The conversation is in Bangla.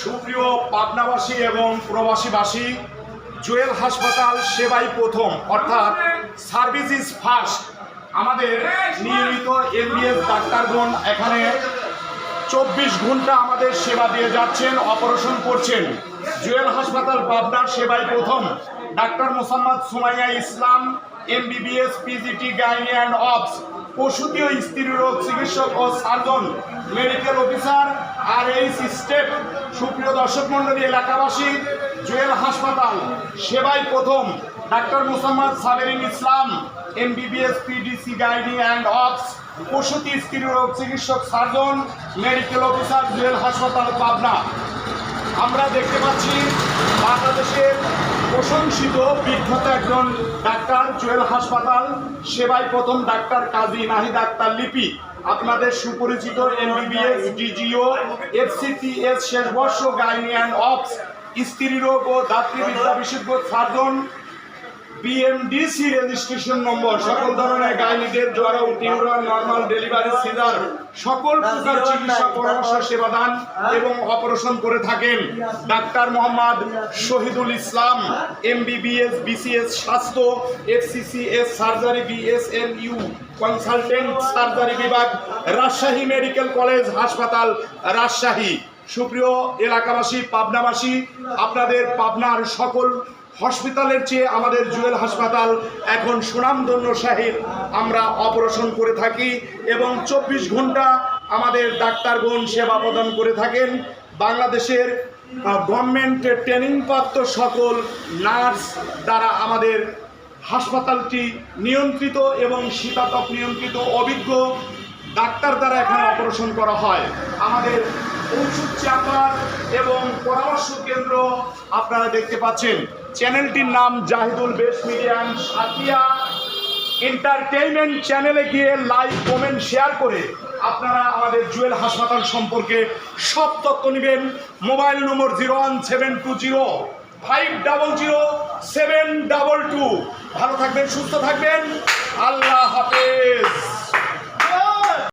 সুপ্রিয় পাবনাবাসী এবং প্রবাসীবাসী, জুয়েল হাসপাতাল সেবাই প্রথম, অর্থাৎ সার্ভিস ইজ ফার্স্ট। আমাদের নিয়মিত এমবিএস ডাক্তারগণ এখানে 24 ঘন্টা আমাদের সেবা দিয়ে যাচ্ছেন, অপারেশন করছেন। জুয়েল হাসপাতাল পাবনার সেবাই প্রথম। Doctor Mosammat Sumaiya Islam, MBBS, PGT, gynae and obs, প্রসূতি ও স্ত্রী রোগ চিকিৎসক ও surgeon, medical officer RH step. সুপ্রিয় দর্শক মণ্ডলী, এলাকাবাসী, জুয়েল হাসপাতাল সেবাই প্রথম। Doctor Mosammat Saberin Islam, MBBS, PDC, gynae and obs, প্রসূতি স্ত্রী রোগ চিকিৎসক সার্জন, মেডিকেল অফিসার, জুয়েল হাসপাতাল পাবনা। আমরা দেখতে পাচ্ছি বাংলাদেশের প্রশংসিত বিখ্যাত একজন ডাক্তার, জুয়েল হাসপাতাল সেবাই প্রথম ডাক্তার কাজী নাহিদ আক্তার লিপি। আপনাদের সুপরিচিত এমবিবিএস, ডিজিও, FCPS শেষ বর্ষ, গাইনি অ্যান্ড অবস, স্ত্রী রোগ ও দাতৃবিদ্যা বিশেষজ্ঞ সার্জন, BMDC রেজিস্ট্রেশন নম্বর, সকল ধরনের গাইনিদের জ্বর, টিউরাল, নর্মাল ডেলিভারি, সিজার, সকল প্রকার চিকিৎসা পরামর্শ সেবাদান এবং অপারেশন করে থাকেন। Doctor Mohammad Shahidul Islam, MBBS, BCS স্বাস্থ্য, FCCS surgery, BSLU consultant surgery বিভাগ, রাজশাহী মেডিকেল কলেজ হাসপাতাল, রাজশাহী। সুপ্রিয় এলাকাবাসী, পাবনাবাসী, আপনাদের পাবনার সকল হসপিটালের চেয়ে আমাদের জুয়েল হাসপাতাল এখন সুনামধন্য সাহির আমরা অপারেশন করে থাকি এবং 24 ঘন্টা আমাদের ডাক্তারগণ সেবা প্রদান করে থাকেন। বাংলাদেশের গভর্নমেন্টের ট্রেনিংপ্রাপ্ত সকল নার্স দ্বারা আমাদের হাসপাতালটি নিয়ন্ত্রিত এবং শীতাতপ নিয়ন্ত্রিত অভিজ্ঞ ডাক্তার দ্বারা এখানে অপারেশন করা হয়। আমাদের ওষুধ চেম্বার এবং পরামর্শ কেন্দ্র আপনারা দেখতে পাচ্ছেন। চ্যানেলটির নাম জাহিদুল বেশ মিডিয়া অ্যান্ড সাথিয়া এন্টারটেইনমেন্ট। চ্যানেলে গিয়ে লাইক, কমেন্ট, শেয়ার করে আপনারা আমাদের জুয়েল হাসপাতাল সম্পর্কে সব তথ্য নেবেন। মোবাইল নম্বর 01720 500 722। ভালো থাকবেন, সুস্থ থাকবেন। আল্লাহ হাফেজ।